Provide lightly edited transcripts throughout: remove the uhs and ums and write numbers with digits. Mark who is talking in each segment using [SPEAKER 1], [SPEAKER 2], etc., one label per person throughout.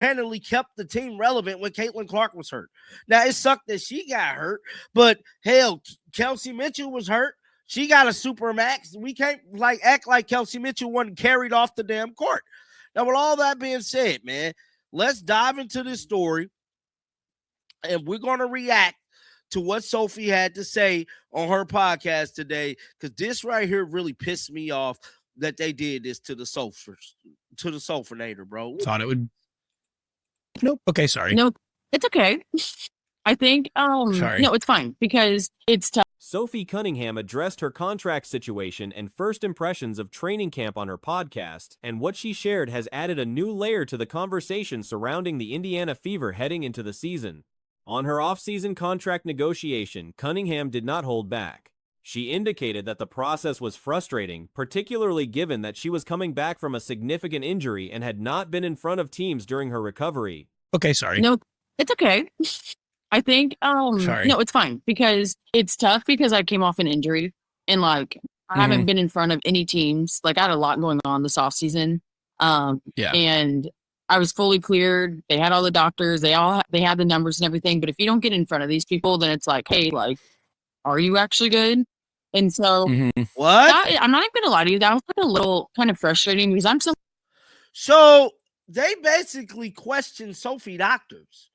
[SPEAKER 1] handily kept the team relevant when Caitlin Clark was hurt. Now, it sucked that she got hurt, but hell, Kelsey Mitchell was hurt. She got a super max. We can't act like Kelsey Mitchell wasn't carried off the damn court. Now, with all that being said, man, let's dive into this story, and we're going to react to what Sophie had to say on her podcast today, because this right here really pissed me off that they did this to the Sophinator, bro.
[SPEAKER 2] Thought it would. Nope. Okay, sorry.
[SPEAKER 3] No, it's okay. I think,
[SPEAKER 2] sorry.
[SPEAKER 3] No, it's fine because it's tough.
[SPEAKER 4] Sophie Cunningham addressed her contract situation and first impressions of training camp on her podcast, and what she shared has added a new layer to the conversation surrounding the Indiana Fever heading into the season. On her off-season contract negotiation, Cunningham did not hold back. She indicated that the process was frustrating, particularly given that she was coming back from a significant injury and had not been in front of teams during her recovery.
[SPEAKER 2] Okay, sorry.
[SPEAKER 3] No, it's okay. I think,
[SPEAKER 2] sorry.
[SPEAKER 3] No, it's fine because it's tough because I came off an injury and I haven't been in front of any teams. I had a lot going on this off season. And I was fully cleared. They had all the doctors. They had the numbers and everything. But if you don't get in front of these people, then it's like, hey, are you actually good? And so
[SPEAKER 1] what?
[SPEAKER 3] I'm not even going to lie to you. That was a little kind of frustrating because I'm
[SPEAKER 1] so they basically questioned Sophie doctors.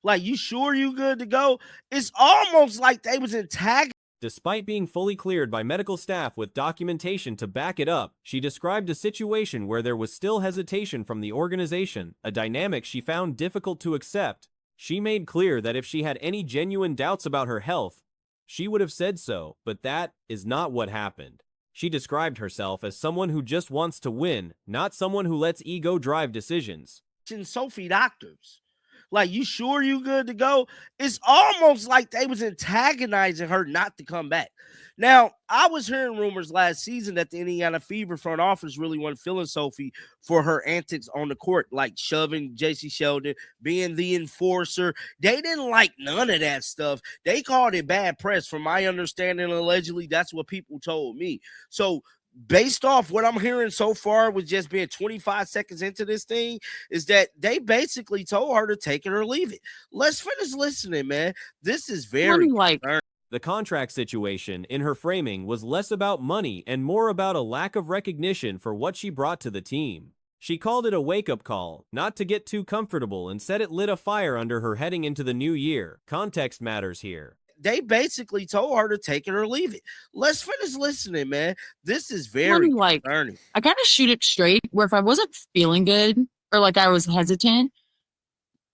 [SPEAKER 1] You sure you good to go? It's almost like they was antagonizing.
[SPEAKER 4] Despite being fully cleared by medical staff with documentation to back it up, she described a situation where there was still hesitation from the organization, a dynamic she found difficult to accept. She made clear that if she had any genuine doubts about her health, she would have said so, but that is not what happened. She described herself as someone who just wants to win, not someone who lets ego drive decisions.
[SPEAKER 1] Sophie doctors. You sure you good to go? It's almost like they was antagonizing her not to come back. Now, I was hearing rumors last season that the Indiana Fever front office really wasn't feeling Sophie for her antics on the court, like shoving J.C. Sheldon, being the enforcer. They didn't like none of that stuff. They called it bad press. From my understanding, allegedly, that's what people told me. So, based off what I'm hearing so far with just being 25 seconds into this thing, is that they basically told her to take it or leave it. Let's finish listening, man. This is very
[SPEAKER 4] The contract situation in her framing was less about money and more about a lack of recognition for what she brought to the team. She called it a wake-up call, not to get too comfortable, and said it lit a fire under her heading into the new year. Context matters here.
[SPEAKER 1] They basically told her to take it or leave it. Let's finish listening, man. This is very concerning.
[SPEAKER 3] I kind of shoot it straight where if I wasn't feeling good or I was hesitant,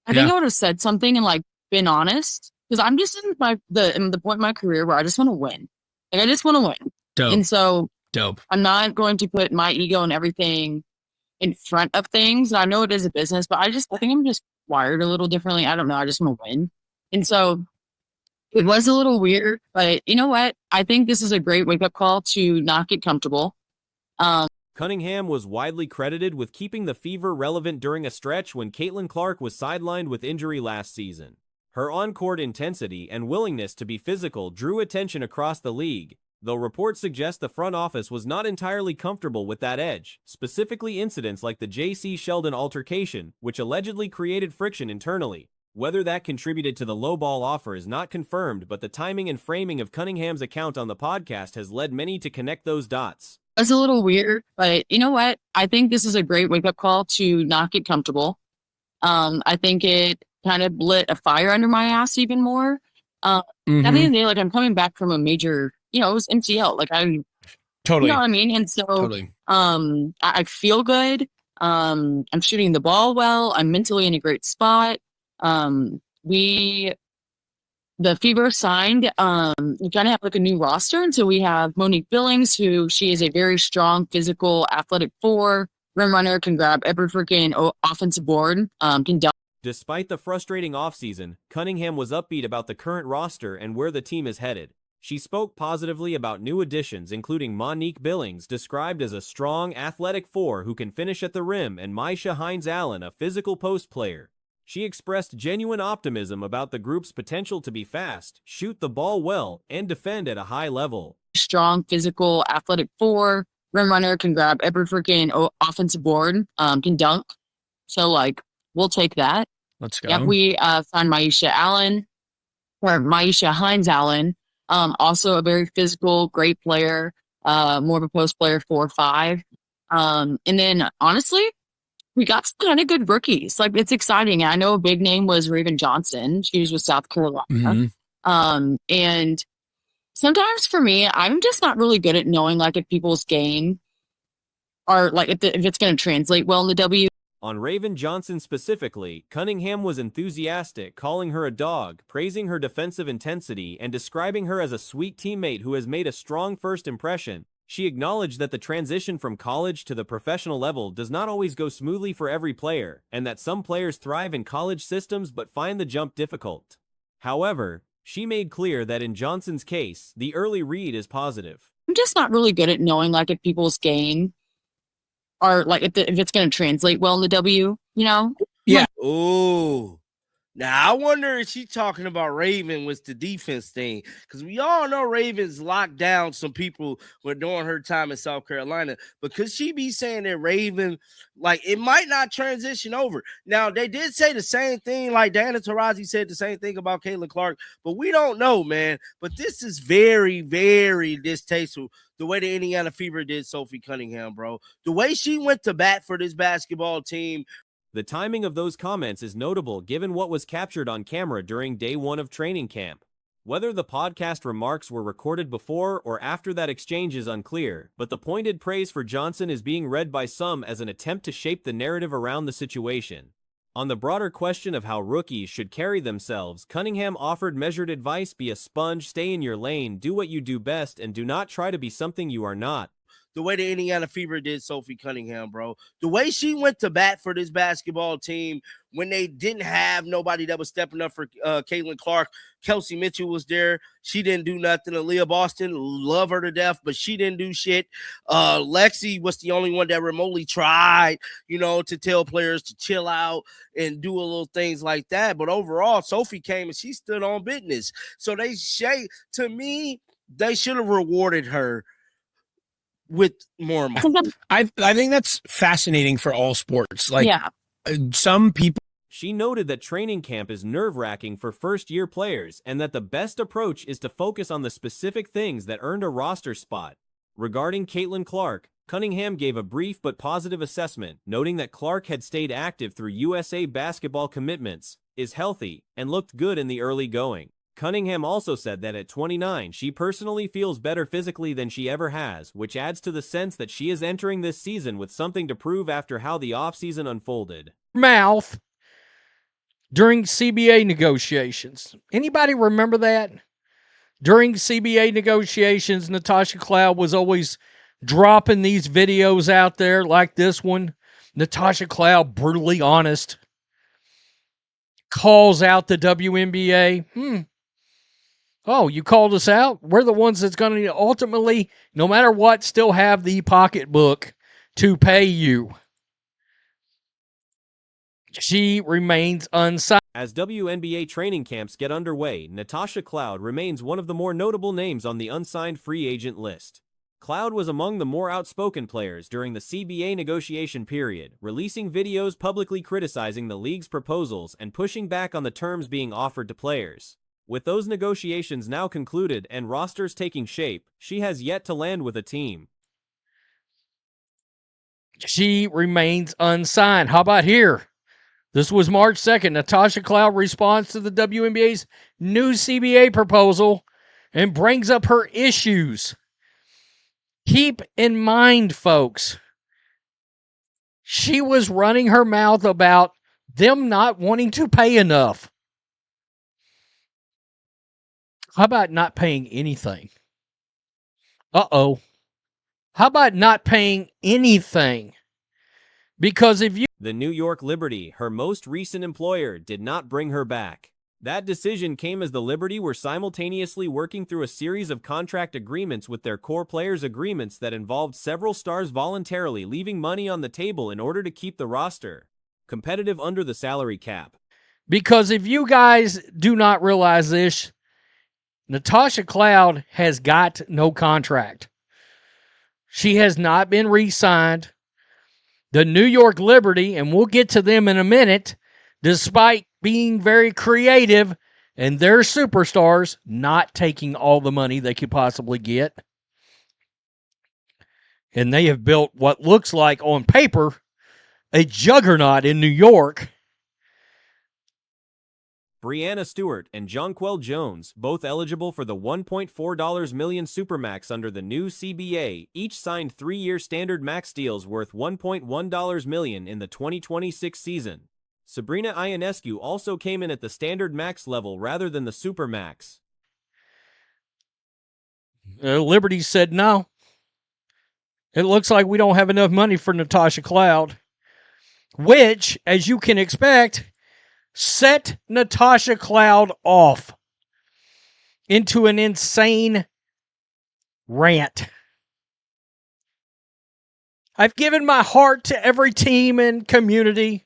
[SPEAKER 3] I think I would have said something and been honest, because I'm just in the point in my career where I just want to win. I just want to win.
[SPEAKER 2] Dope.
[SPEAKER 3] And so
[SPEAKER 2] dope.
[SPEAKER 3] I'm not going to put my ego and everything in front of things. I know it is a business, but I think I'm just wired a little differently. I don't know. I just want to win. And so it was a little weird, but you know what? I think this is a great wake-up call to not get comfortable.
[SPEAKER 4] Cunningham was widely credited with keeping the Fever relevant during a stretch when Caitlin Clark was sidelined with injury last season. Her on-court intensity and willingness to be physical drew attention across the league, though reports suggest the front office was not entirely comfortable with that edge, specifically incidents like the J.C. Sheldon altercation, which allegedly created friction internally. Whether that contributed to the lowball offer is not confirmed, but the timing and framing of Cunningham's account on the podcast has led many to connect those dots.
[SPEAKER 3] It's a little weird, but you know what? I think this is a great wake-up call to not get comfortable. I think it kind of lit a fire under my ass even more. At the end of the day, I'm coming back from a major, it was MCL.
[SPEAKER 2] Totally.
[SPEAKER 3] You know what I mean? And so
[SPEAKER 2] totally.
[SPEAKER 3] I feel good. I'm shooting the ball well. I'm mentally in a great spot. The Fever signed, we kind of have a new roster. And so we have Monique Billings, she is a very strong, physical, athletic four, rim runner, can grab every freaking offensive board,
[SPEAKER 4] Despite the frustrating offseason, Cunningham was upbeat about the current roster and where the team is headed. She spoke positively about new additions, including Monique Billings, described as a strong, athletic four who can finish at the rim, and Maisha Hines-Allen, a physical post player. She expressed genuine optimism about the group's potential to be fast, shoot the ball well, and defend at a high level.
[SPEAKER 3] Strong, physical, athletic four, rim runner, can grab every freaking offensive board, can dunk. So, we'll take that.
[SPEAKER 2] Let's go.
[SPEAKER 3] Yep, we signed Maisha Hines Allen. Also a very physical, great player. More of a post player, 4-5. And then honestly, we got some kind of good rookies. Like, it's exciting. I know a big name was Raven Johnson. She was with South Carolina.
[SPEAKER 2] Mm-hmm.
[SPEAKER 3] And sometimes for me, I'm just not really good at knowing like if people's game are like if it's going to translate well in the W.
[SPEAKER 4] On Raven Johnson specifically, Cunningham was enthusiastic, calling her a dog, praising her defensive intensity, and describing her as a sweet teammate who has made a strong first impression. She acknowledged that the transition from college to the professional level does not always go smoothly for every player, and that some players thrive in college systems but find the jump difficult. However, she made clear that in Johnson's case, the early read is positive.
[SPEAKER 3] I'm just not really good at knowing like if people's game are like if it's going to translate well in the W, you know?
[SPEAKER 2] Yeah.
[SPEAKER 1] Ooh. Now, I wonder if she's talking about Raven with the defense thing, because we all know Raven's locked down some people during her time in South Carolina. But could she be saying that Raven, like, it might not transition over? Now, they did say the same thing, like Diana Taurasi said the same thing about Caitlin Clark, but we don't know, man. But this is very, very distasteful, the way the Indiana Fever did Sophie Cunningham, bro. The way she went to bat for this basketball team.
[SPEAKER 4] The timing of those comments is notable given what was captured on camera during day one of training camp. Whether the podcast remarks were recorded before or after that exchange is unclear, but the pointed praise for Johnson is being read by some as an attempt to shape the narrative around the situation. On the broader question of how rookies should carry themselves, Cunningham offered measured advice: be a sponge, stay in your lane, do what you do best, and do not try to be something you are not.
[SPEAKER 1] The way the Indiana Fever did Sophie Cunningham, bro. The way she went to bat for this basketball team when they didn't have nobody that was stepping up for Caitlin Clark. Kelsey Mitchell was there. She didn't do nothing. Aaliyah Boston, love her to death, but she didn't do shit. Lexi was the only one that remotely tried, to tell players to chill out and do a little things like that. But overall, Sophie came and she stood on business. So to me, they should have rewarded her with more money.
[SPEAKER 2] I think that's fascinating for all sports. Like,
[SPEAKER 3] yeah.
[SPEAKER 2] Some people.
[SPEAKER 4] She noted that training camp is nerve-wracking for first-year players and that the best approach is to focus on the specific things that earned a roster spot. Regarding Caitlin Clark, Cunningham gave a brief but positive assessment, noting that Clark had stayed active through USA basketball commitments, is healthy, and looked good in the early going. Cunningham also said that at 29, she personally feels better physically than she ever has, which adds to the sense that she is entering this season with something to prove after how the offseason unfolded.
[SPEAKER 5] Mouth during CBA negotiations. Anybody remember that? During CBA negotiations, Natasha Cloud was always dropping these videos out there like this one. Natasha Cloud, brutally honest, calls out the WNBA. Oh, you called us out? We're the ones that's going to ultimately, no matter what, still have the pocketbook to pay you. She remains unsigned.
[SPEAKER 4] As WNBA training camps get underway, Natasha Cloud remains one of the more notable names on the unsigned free agent list. Cloud was among the more outspoken players during the CBA negotiation period, releasing videos publicly criticizing the league's proposals and pushing back on the terms being offered to players. With those negotiations now concluded and rosters taking shape, she has yet to land with a team.
[SPEAKER 5] She remains unsigned. How about here? This was March 2nd. Natasha Cloud responds to the WNBA's new CBA proposal and brings up her issues. Keep in mind, folks, she was running her mouth about them not wanting to pay enough. How about not paying anything? Uh-oh. How about not paying anything? Because if you...
[SPEAKER 4] The New York Liberty, her most recent employer, did not bring her back. That decision came as the Liberty were simultaneously working through a series of contract agreements with their core players, agreements that involved several stars voluntarily leaving money on the table in order to keep the roster competitive under the salary cap.
[SPEAKER 5] Because if you guys do not realize this, Natasha Cloud has got no contract. She has not been re-signed. The New York Liberty, and we'll get to them in a minute, despite being very creative and their superstars not taking all the money they could possibly get. And they have built what looks like, on paper, a juggernaut in New York.
[SPEAKER 4] Breanna Stewart and Jonquel Jones, both eligible for the $1.4 million Supermax under the new CBA, each signed 3-year standard max deals worth $1.1 million in the 2026 season. Sabrina Ionescu also came in at the standard max level rather than the Supermax.
[SPEAKER 5] Liberty said no. It looks like we don't have enough money for Natasha Cloud, which, as you can expect, set Natasha Cloud off into an insane rant. I've given my heart to every team and community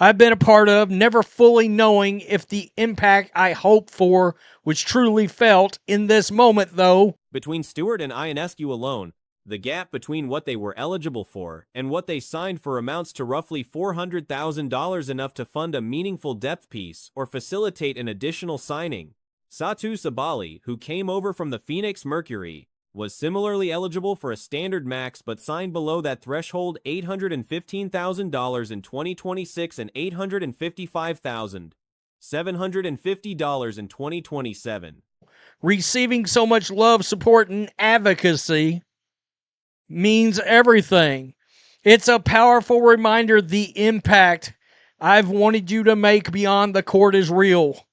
[SPEAKER 5] I've been a part of, never fully knowing if the impact I hoped for was truly felt. In this moment, though,
[SPEAKER 4] between Stewart and Ionescu alone, the gap between what they were eligible for and what they signed for amounts to roughly $400,000, enough to fund a meaningful depth piece or facilitate an additional signing. Satou Sabali, who came over from the Phoenix Mercury, was similarly eligible for a standard max but signed below that threshold, $815,000 in 2026 and $855,750 in 2027.
[SPEAKER 5] Receiving so much love, support, and advocacy means everything. It's a powerful reminder the impact I've wanted you to make beyond the court is real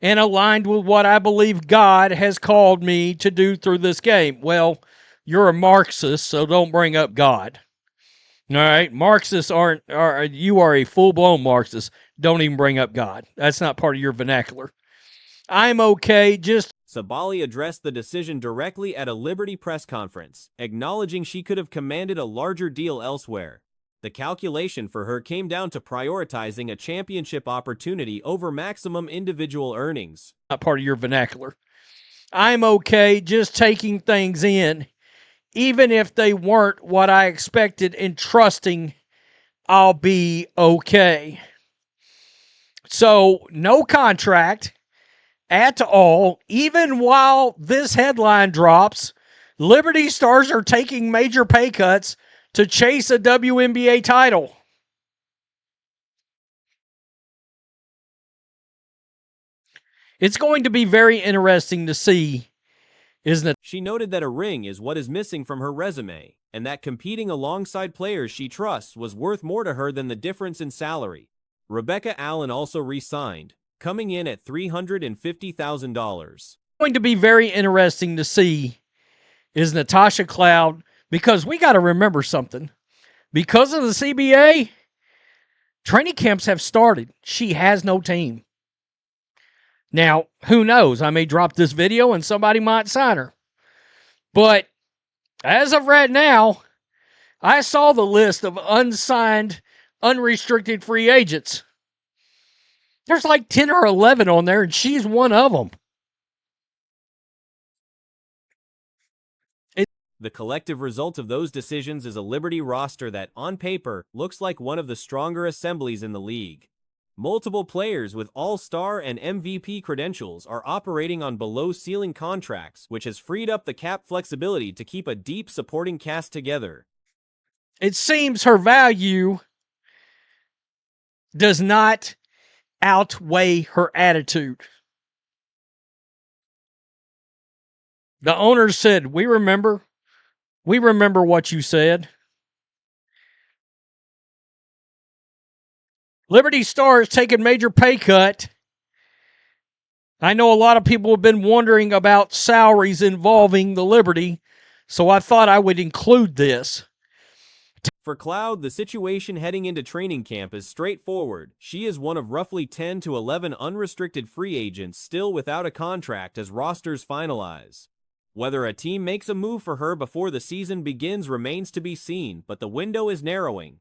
[SPEAKER 5] and aligned with what I believe God has called me to do through this game. Well, you're a Marxist, so don't bring up God. All right? Marxists you are a full-blown Marxist. Don't even bring up God. That's not part of your vernacular. I'm okay, just...
[SPEAKER 4] Sabali addressed the decision directly at a Liberty press conference, acknowledging she could have commanded a larger deal elsewhere. The calculation for her came down to prioritizing a championship opportunity over maximum individual earnings.
[SPEAKER 5] Not part of your vernacular. I'm okay just taking things in, even if they weren't what I expected, and trusting I'll be okay. So, no contract at all. Even while this headline drops, Liberty stars are taking major pay cuts to chase a WNBA title. It's going to be very interesting to see, isn't it?
[SPEAKER 4] She noted that a ring is what is missing from her resume, and that competing alongside players she trusts was worth more to her than the difference in salary. Rebecca Allen also re-signed, coming in at $350,000.
[SPEAKER 5] Going to be very interesting to see is Natasha Cloud, because we got to remember something. Because of the CBA, training camps have started. She has no team. Now, who knows? I may drop this video and somebody might sign her. But as of right now, I saw the list of unsigned, unrestricted free agents. There's like 10 or 11 on there, and she's one of them.
[SPEAKER 4] The collective result of those decisions is a Liberty roster that, on paper, looks like one of the stronger assemblies in the league. Multiple players with all-star and MVP credentials are operating on below-ceiling contracts, which has freed up the cap flexibility to keep a deep supporting cast together.
[SPEAKER 5] It seems her value does not outweigh her attitude. The owners said, we remember what you said. Liberty Stars taking major pay cut. I know a lot of people have been wondering about salaries involving the Liberty, so I thought I would include this.
[SPEAKER 4] For Cloud, the situation heading into training camp is straightforward. She is one of roughly 10 to 11 unrestricted free agents still without a contract as rosters finalize. Whether a team makes a move for her before the season begins remains to be seen, but the window is narrowing.